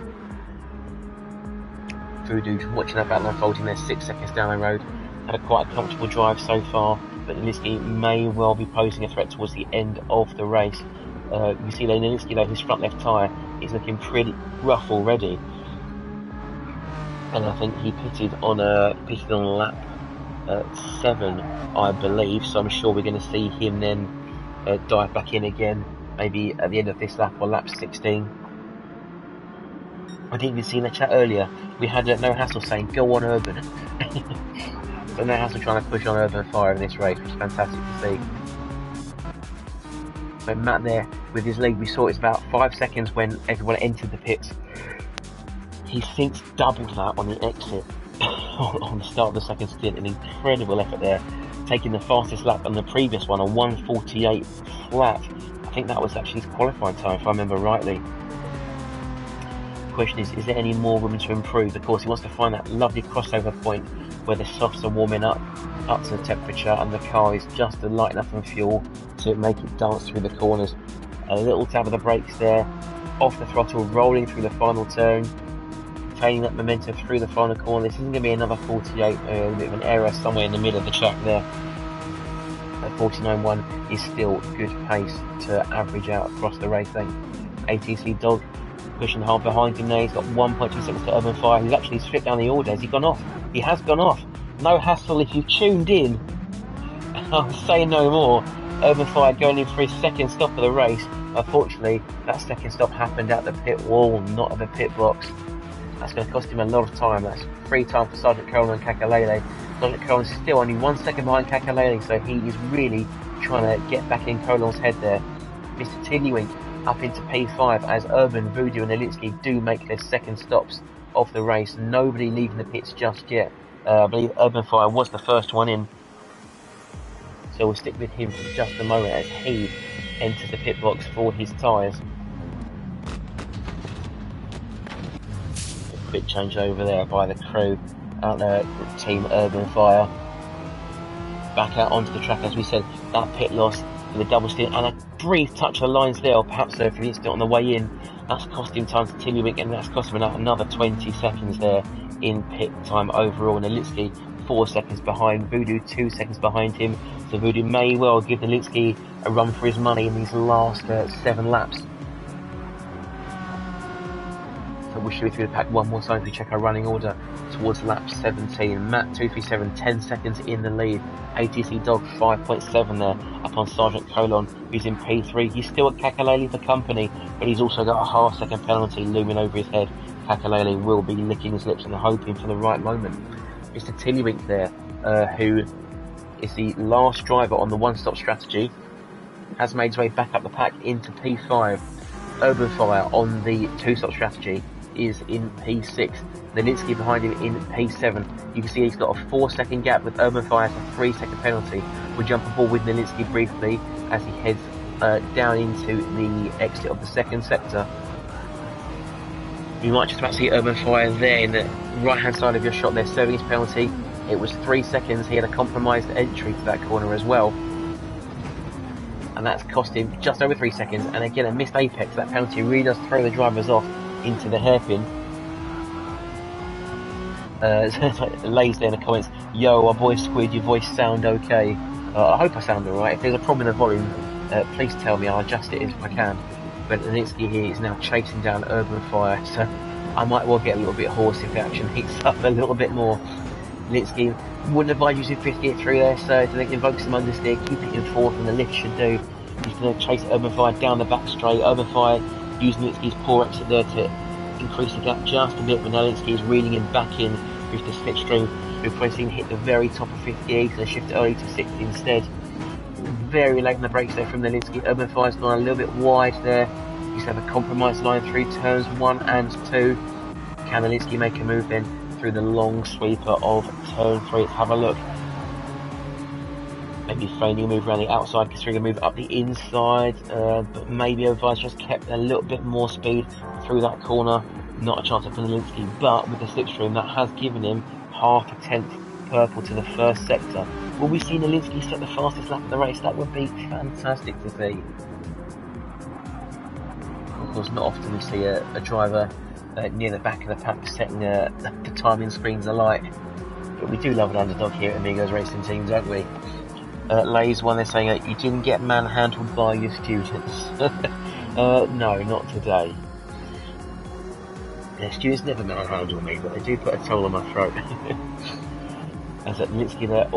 Voodoo watching that battle unfolding there, 6 seconds down the road. Had a quite a comfortable drive so far, but Nilinsky may well be posing a threat towards the end of the race. You see there, Nilinsky though, his front left tyre is looking pretty rough already, and I think he pitted on lap 7, I believe. So I'm sure we're going to see him then dive back in again, maybe at the end of this lap or lap 16. I didn't even see in the chat earlier. We had No Hassle saying go on Urban. So No Hassle trying to push on Urban Fire in this race, which is fantastic to see. So Matt there with his lead, we saw it's about 5 seconds when everyone entered the pits. He's since doubled that on the exit on the start of the second stint. An incredible effort there, taking the fastest lap on the previous one, a 1:48 flat. I think that was actually his qualifying time, if I remember rightly. The question is there any more room to improve? Of course, he wants to find that lovely crossover point where the softs are warming up to the temperature and the car is just light enough on fuel to make it dance through the corners. A little tab of the brakes there, off the throttle, rolling through the final turn, retaining that momentum through the final corner. This isn't going to be another 48, a bit of an error somewhere in the middle of the track there. At 49.1 is still good pace to average out across the race lane. ATC Dog pushing hard behind him there. He's got 1.2 seconds to Urban Fire. He's actually stripped down the order. Has he gone off? He has gone off. No Hassle, if you tuned in, I'll say no more. Urban Fire going in for his second stop of the race. Unfortunately, that second stop happened at the pit wall, not at the pit box. That's going to cost him a lot of time. That's free time for Sergeant Colonel and Kakalele. Sergeant Colonel is still only 1 second behind Kakalele, so he is really trying to get back in Colonel's head there. Mr. Tiddlywink up into P5 as Urban, Voodoo and Nilinsky do make their second stops of the race. Nobody leaving the pits just yet. I believe Urban Fire was the first one in, so we'll stick with him for just a moment as he enters the pit box for his tyres. A quick change over there by the crew out there, Team Urban Fire. Back out onto the track, as we said, that pit loss with a double stint and a brief touch of the lines there, or perhaps for the instant on the way in. That's cost him time to Tiddlywink, and that's cost him another 20 seconds there in pit time overall. Nilinsky 4 seconds behind, Voodoo 2 seconds behind him, so Voodoo may well give Nilinsky a run for his money in these last 7 laps. So we'll show you through the pack one more time if we check our running order towards lap 17. Matt 237, 10 seconds in the lead. ATC Dog 5.7 there up on Sergeant Colon, who's in P3. He's still at Kakalele for company, but he's also got a half-second penalty looming over his head. Kakalele will be licking his lips and hoping for the right moment. Mr. Tiddlywink there, who is the last driver on the one-stop strategy, has made his way back up the pack into P5. Urban Fire on the two-stop strategy is in P6. Nilinsky behind him in P7. You can see he's got a 4-second gap with Urban Fire, a 3-second penalty. We'll jump aboard with Nilinsky briefly as he heads down into the exit of the second sector. You might just about see Urban Fire there in the right hand side of your shot there, serving his penalty. It was 3 seconds. He had a compromised entry to that corner as well, and that's cost him just over 3 seconds. And again, a missed apex. That penalty really does throw the drivers off into the hairpin. Lays there in the comments, yo, our boy Squid, your voice sound okay? I hope I sound alright. If there's a problem in the volume, please tell me, I'll adjust it if I can. But Nilinsky here is now chasing down Urban Fire, so I might well get a little bit hoarse if the action heats up a little bit more. Nilinsky wouldn't advise using 58 through there, so I think invoke some understeer, keep it in fourth, and the lift should do. He's going to chase Urban Fire down the back straight. Urban Fire using Nilinsky's poor exit there to increase the gap just a bit, but now Nilinsky is reeling him back in with the slipstream. We've probably seen hit the very top of 58 and shift early to 60 instead. Very late in the brakes there from Nelinsky. Urban Fire's gone a little bit wide there. He's have a compromise line through turns 1 and 2. Can Nelinsky make a move then through the long sweeper of turn 3? Let's have a look. Maybe feigning a move around the outside, considering a move up the inside, but maybe Urban Fire's just kept a little bit more speed through that corner. Not a chance for Nelinsky, but with the slipstream that has given him half a tenth purple to the first sector. Will we see Nelinsky set the fastest lap of the race? That would be fantastic to see. Of course, not often we see a driver near the back of the pack setting the timing screens alight, but we do love an underdog here at Amigos Racing Team, don't we? Lays one, they're saying you didn't get manhandled by your students. No, not today. Yeah, students never manhandle me, but they do put a toll on my throat. As at Nelinsky there,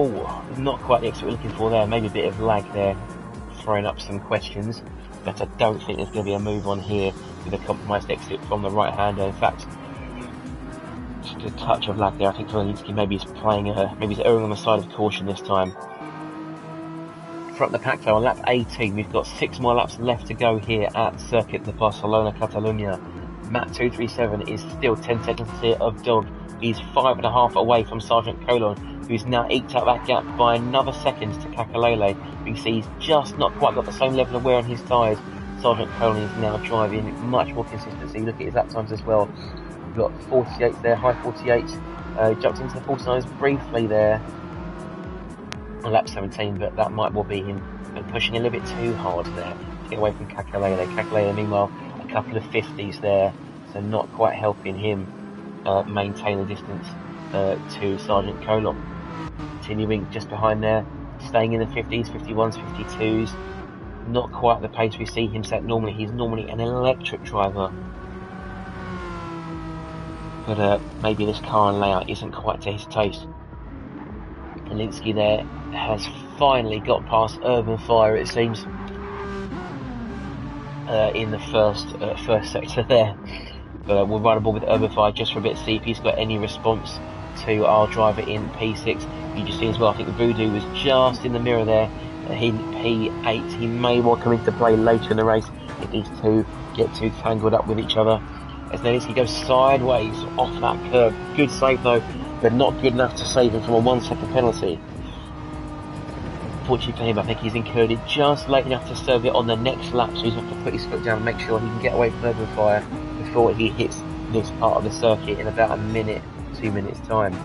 not quite the exit we're looking for there, maybe a bit of lag there, throwing up some questions, but I don't think there's going to be a move on here with a compromised exit from the right hander. In fact, just a touch of lag there. I think for Nelinsky maybe he's playing, maybe he's erring on the side of caution this time. Front the pack though, on lap 18, we've got 6 more laps left to go here at Circuit de Barcelona, Catalunya. Matt 237 is still 10 seconds clear of Dog. He's 5.5 away from Sergeant Colon, who's now eked out that gap by another second to Kakalele. You see he's just not quite got the same level of wear on his tyres. Sergeant Colon is now driving much more consistency. Look at his lap times as well. We've got 48 there, high 48. Jumped into the 49s briefly there on lap 17, but that might well be him pushing a little bit too hard there to get away from Kakalele. Kakalele, meanwhile, a couple of 50s there, so not quite helping him maintain the distance to Sergeant Colon. Continuing just behind there, staying in the 50s, 51s, 52s. Not quite the pace we see him set normally. He's normally an electric driver, but maybe this car and layout isn't quite to his taste. Nelinsky there has finally got past Urban Fire, it seems, in the first sector there. But we'll run a ball with Urban Fire just for a bit, see if he's got any response to our driver in P6. You just see as well, I think Voodoo was just in the mirror there. In P8, he may well come into play later in the race if these two get too tangled up with each other. As Nelinsky goes sideways off that curb. Good save though, but not good enough to save him from a 1-second penalty. Fortunately for him, I think he's incurred it just late enough to serve it on the next lap, so he's going to have to put his foot down and make sure he can get away from Urban Fire before he hits this part of the circuit in about a minute, 2 minutes time.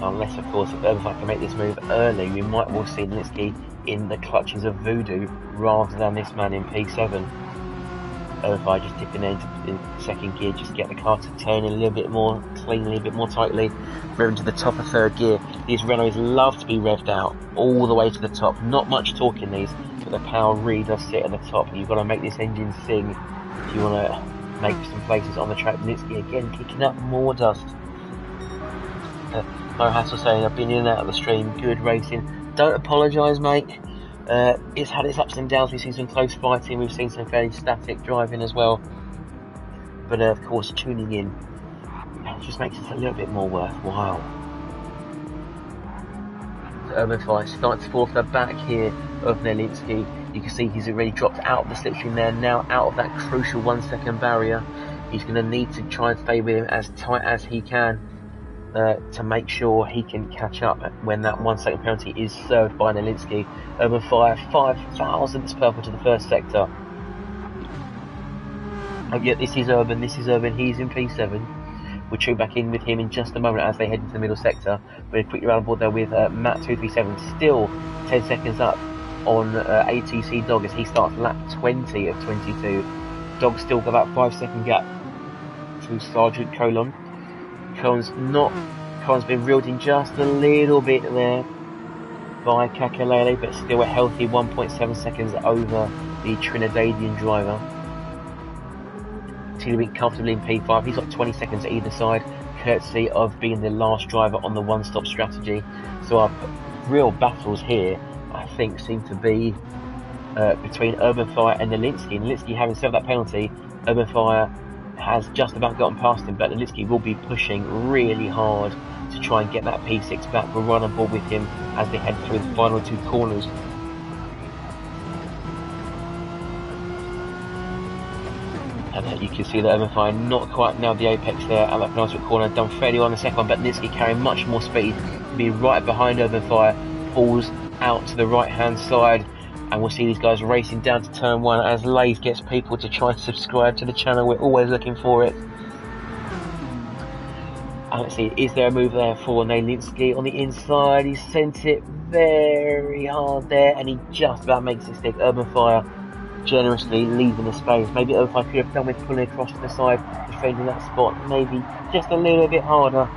Unless, of course, if Urban Fire can make this move early, we might well see Nelinsky in the clutches of Voodoo rather than this man in P7. Urban Fire just dipping into second gear, just get the car to turn in a little bit more cleanly, a bit more tightly, revving to the top of third gear. These Renaults love to be revved out all the way to the top. Not much torque in these, but the power really does sit at the top. You've got to make this engine sing if you want to make some places on the track. Nelinsky again kicking up more dust. Mo Hassel saying, I've been in and out of the stream, good racing. Don't apologise, mate. It's had its ups and downs. We've seen some close fighting, we've seen some fairly static driving as well. But of course, tuning in just makes it a little bit more worthwhile. Urban Fire starts fourth, the back here of Nelinsky. You can see he's already dropped out of the slipstream there, now out of that crucial 1-second barrier. He's going to need to try and stay with him as tight as he can to make sure he can catch up when that 1-second penalty is served by Nelinsky. Urban Fire, 5 thousandths purple to the first sector. Oh yeah, this is Urban, he's in P7. We'll tune back in with him in just a moment as they head into the middle sector. We're quickly round board there with Matt 237, still 10 seconds up on ATC Dog as he starts lap 20 of 22. Dog still got that 5-second gap to Sergeant Colon. Colon's been reeled in just a little bit there by Kakalele, but still a healthy 1.7 seconds over the Trinidadian driver. Continuing comfortably in P5, he's got 20 seconds either side, courtesy of being the last driver on the one-stop strategy. So our real battles here, I think, seem to be between Urban Fire and Nelinsky. Nelinsky having served that penalty, Urban Fire has just about gotten past him, but Litsky will be pushing really hard to try and get that P6 back. We'll run on board with him as they head through the final 2 corners. And you can see that Urban Fire not quite nailed the apex there at that penultimate corner, done fairly well on the second one, but Litsky carrying much more speed, being right behind Urban Fire, pulls out to the right hand side, and we'll see these guys racing down to turn 1 as Lays gets people to try and subscribe to the channel. We're always looking for it. And let's see, is there a move there for Litsky on the inside? He sent it very hard there, and he just about makes it stick. Urban Fire generously leaving the space. Maybe Urban Fire could have done with pulling across to the side, defending that spot maybe just a little bit harder,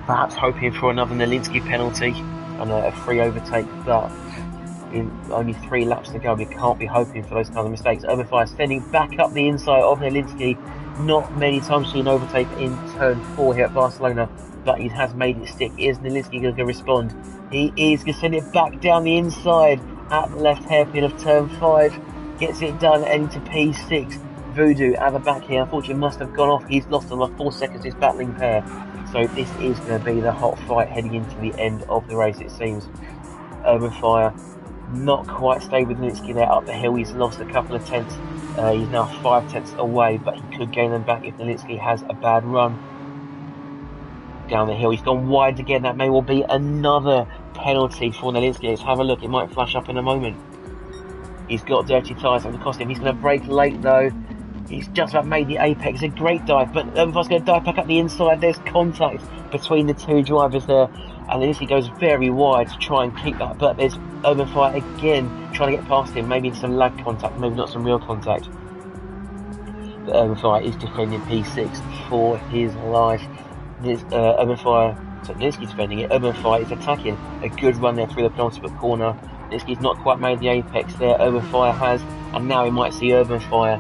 perhaps hoping for another Litsky penalty and a free overtake, but in only 3 laps to go, we can't be hoping for those kinds of mistakes. Urban Fire standing back up the inside of Litsky. Not many times seen overtake in turn 4 here at Barcelona, but he has made it stick. Is Litsky going to respond? He is going to send it back down the inside at the left hairpin of turn 5. Gets it done, heading to P6. Voodoo at the back here, unfortunately must have gone off. He's lost another 4 seconds, this battling pair. So this is going to be the hot fight heading into the end of the race, it seems. Urban Fire not quite stayed with Litsky there up the hill. He's lost a couple of tenths. He's now 5 tenths away, but he could gain them back if Litsky has a bad run. Down the hill, he's gone wide again. That may well be another penalty for Litsky. Let's have a look, it might flash up in a moment. He's got dirty tyres, that would cost him. He's going to brake late though. He's just about made the apex. It's a great dive, but Urban Fire's going to dive back up the inside. There's contact between the 2 drivers there, and Litsky goes very wide to try and keep that, but there's Urban Fire again trying to get past him. Maybe some lag contact, maybe not some real contact. But Urban Fire is defending P6 for his life. Urban Fire, so Litsky's defending it. Urban Fire is attacking. A good run there through the penultimate corner. Litsky's not quite made the apex there. Urban Fire has, and now we might see Urban Fire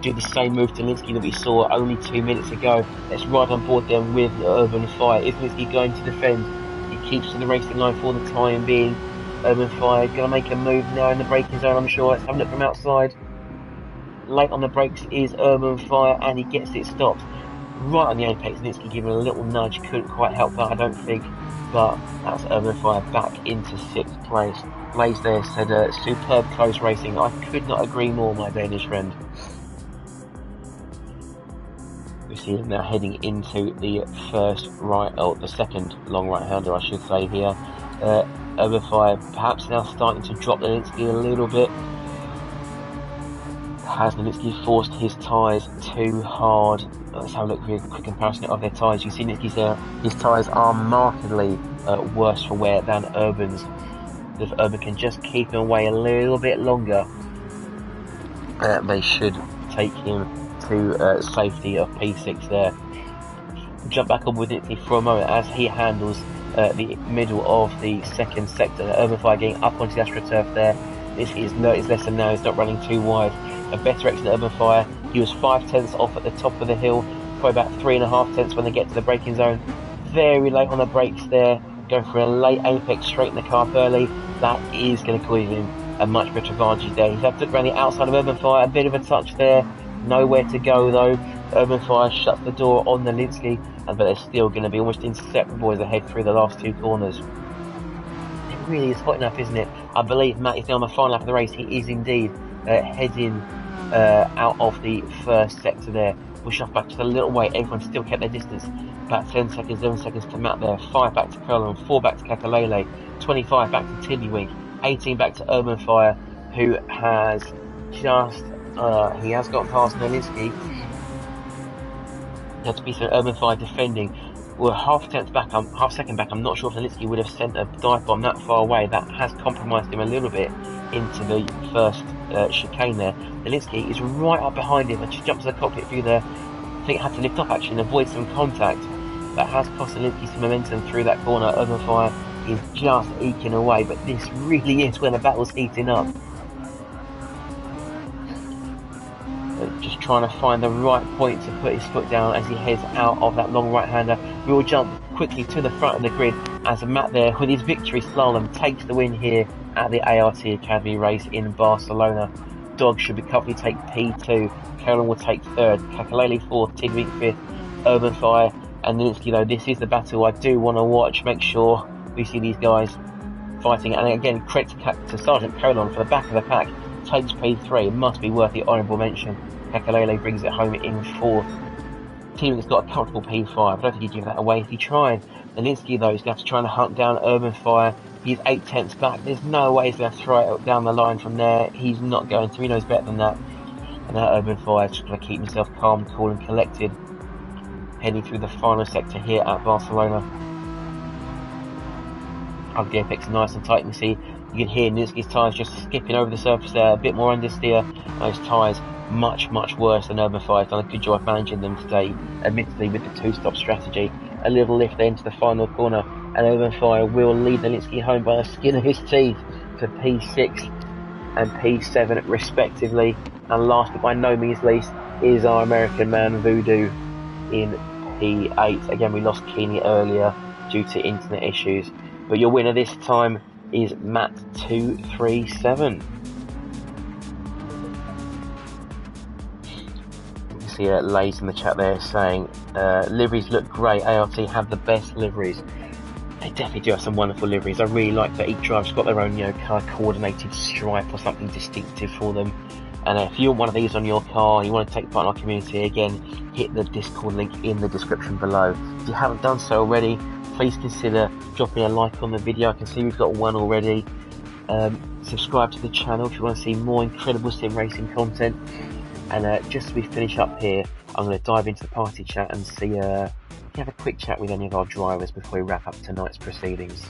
do the same move to Litsky that we saw only 2 minutes ago. Let's ride on board then with Urban Fire. Is Litsky going to defend? He keeps to the racing line for the time being. Urban Fire going to make a move now in the braking zone, I'm sure. Let's have a look from outside. Late on the brakes is Urban Fire, and he gets it stopped right on the apex. Litsky giving a little nudge, couldn't quite help that, I don't think, but that's Urban Fire back into 6th place. Blaze there said superb close racing. I could not agree more, my Danish friend. We see him now heading into the the second long right-hander, I should say here. Urban Fire perhaps now starting to drop the Litsky a little bit. Has Litsky forced his tyres too hard? Let's have a look at a quick comparison of their tyres. You see Litsky's his tyres are markedly worse for wear than Urban's. If Urban can just keep him away a little bit longer, they should take him to safety of P6 there. Jump back on with Litsky for a moment as he handles the middle of the second sector. Urban Fire getting up onto the AstroTurf there. This is lesser now, he's not running too wide. A better exit than Urban Fire. He was 5 tenths off at the top of the hill, probably about 3.5 tenths when they get to the braking zone. Very late on the brakes there, going for a late apex, straighten the car up early. That is going to cause him a much better advantage there. He's had to look around the outside of Urban Fire, a bit of a touch there. Nowhere to go though. Urban Fire shuts the door on Litsky, but they're still going to be almost inseparable as they head through the last 2 corners. It really is hot enough, isn't it? I believe Matt is now on the final lap of the race. He is indeed heading out of the first sector there. Push off back just a little way. Everyone still kept their distance. About 10 seconds, 11 seconds to Matt there. 5 back to Curlin, 4 back to Kakalele, 25 back to Tiddlywink, 18 back to Urban Fire, who has just he has got past Litsky. There to be some Urban Fire defending. We're half second back. I'm not sure if Litsky would have sent a dive bomb that far away. That has compromised him a little bit into the first chicane there. Litsky is right up behind him and just jumped to the cockpit view there. I think it had to lift off actually and avoid some contact. That has cost Litsky some momentum through that corner. Urban Fire is just eking away, but this really is when the battle's heating up. Just trying to find the right point to put his foot down as he heads out of that long right-hander. We will jump quickly to the front of the grid as Matt there with his victory slalom takes the win here at the ART Academy race in Barcelona. Dog should be comfortably take P2. Colon will take 3rd. Kakalele 4th. Tiddwink 5th. Urban Fire. And Linsky, though, this is the battle I do want to watch. Make sure we see these guys fighting. And again, credit to Sergeant Colon for the back of the pack. Takes P3. It must be worth the honourable mention. Kakalele brings it home in 4th. Tiddwink's got a comfortable P5. I don't think he'd give that away if he tried. Linsky, though, is going to have to try and hunt down Urban Fire. He's 8/10 back. There's no way he's going to throw it down the line from there. He's not going to. He knows better than that. And that Urban Fire is just going to keep himself calm, cool and collected. Heading through the final sector here at Barcelona. The apex nice and tight. You can see, you can hear Linsky's tyres just skipping over the surface there. A bit more understeer. Those tyres much worse than Urban Fire's done a good job managing them today, admittedly with the two-stop strategy. A little lift then to the final corner, and Urban Fire will lead Linsky home by the skin of his teeth to P6 and P7 respectively. And last but by no means least is our American man Voodoo in P8. Again, we lost Keeney earlier due to internet issues, but your winner this time is Matt237. See Lays in the chat there saying liveries look great. ART have the best liveries. They definitely do have some wonderful liveries. I really like that each driver's got their own, colour coordinated stripe or something distinctive for them. And if you want one of these on your car and you want to take part in our community, again, hit the Discord link in the description below. If you haven't done so already, please consider dropping a like on the video. I can see we've got one already. Subscribe to the channel if you want to see more incredible sim racing content. And just as we finish up here, I'm going to dive into the party chat and see have a quick chat with any of our drivers before we wrap up tonight's proceedings.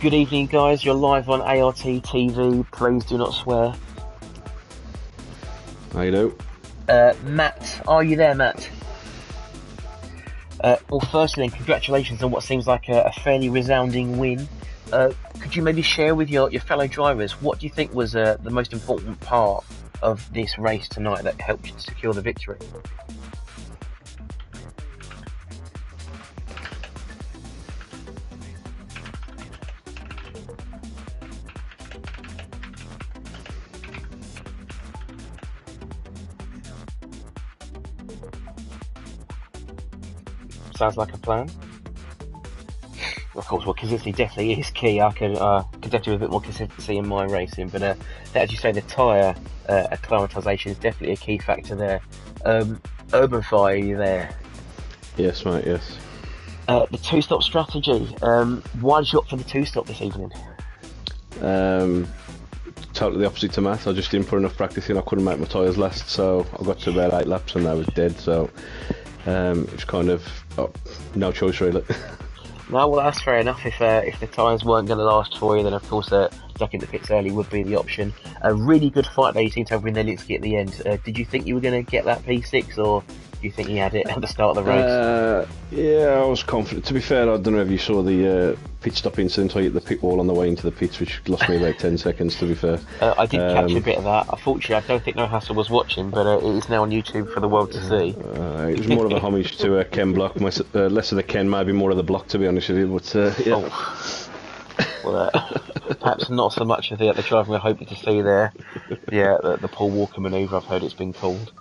Good evening, guys. You're live on ART TV. Please do not swear. How you doing? Matt, are you there, Matt? Well, firstly, congratulations on what seems like a fairly resounding win. Could you maybe share with your fellow drivers what do you think was the most important part of this race tonight that helped you to secure the victory? Sounds like a plan. Of course, well, consistency definitely is key. I can definitely do a bit more consistency in my racing, but as you say, the tyre acclimatisation is definitely a key factor there. Urban Fire, are you there? Yes, mate, yes. The two-stop strategy. Why did you opt for the two-stop this evening? Totally the opposite to Matt. I just didn't put enough practice in. I couldn't make my tyres last, so I got to about 8 laps and I was dead, so it's kind of no choice really. No, well, that's fair enough. If the tyres weren't going to last for you, then of course ducking the pits early would be the option. A really good fight there. You seem to have Linsky at the end. Did you think you were going to get that P6, or do you think he had it at the start of the race? Yeah, I was confident. To be fair, I don't know if you saw the pit stop incident. I hit the pit wall on the way into the pits, which lost me about 10 seconds, to be fair. I did catch a bit of that. Unfortunately, I don't think No Hassle was watching, but it is now on YouTube for the world to see. It was more of a homage to Ken Block. Less of the Ken, maybe more of the Block, to be honest with you. But, yeah. Oh. Well, perhaps not so much of the driving we're hoping to see there. Yeah, the Paul Walker manoeuvre, I've heard it's been called.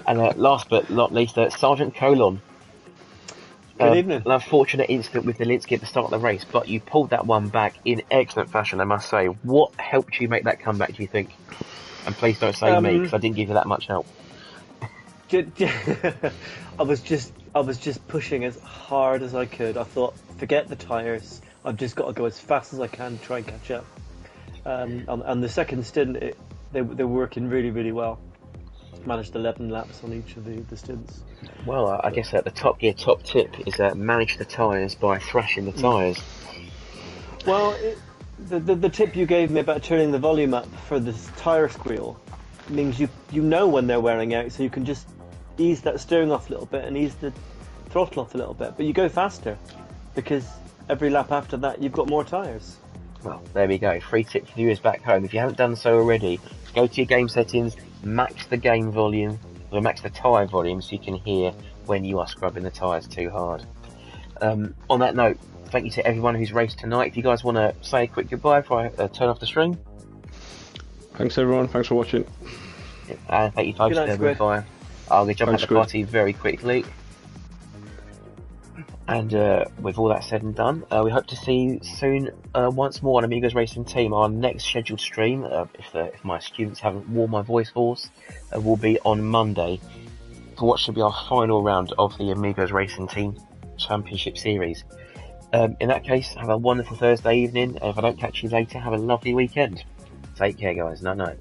And last but not least, Sergeant Colon. Good evening. An unfortunate incident with Linsky at the start of the race, but you pulled that one back in excellent fashion, I must say. What helped you make that comeback, do you think? And please don't say me, because I didn't give you that much help. I was just pushing as hard as I could. I thought, forget the tyres. I've just got to go as fast as I can to try and catch up. And the second stint, they were working really, really well. Managed 11 laps on each of the stints. Well, I guess the top tip is manage the tyres by thrashing the tyres. Well, the tip you gave me about turning the volume up for this tyre squeal means you know when they're wearing out, so you can just ease that steering off a little bit and ease the throttle off a little bit, but you go faster because every lap after that you've got more tyres. Well, there we go. Free tip for viewers back home. If you haven't done so already, go to your game settings, max the game volume, or max the tyre volume so you can hear when you are scrubbing the tyres too hard. On that note, thank you to everyone who's raced tonight. If you guys want to say a quick goodbye before I turn off the stream. Thanks everyone, thanks for watching. And thank you folks Good night, for Fire. I'll jump Thanks, at the party very quickly. And with all that said and done, we hope to see you soon once more on Amigos Racing Team. Our next scheduled stream, if my students haven't worn my voice hoarse, will be on Monday for what should be our final round of the Amigos Racing Team Championship Series. In that case, have a wonderful Thursday evening, and if I don't catch you later, have a lovely weekend. Take care, guys. Night night.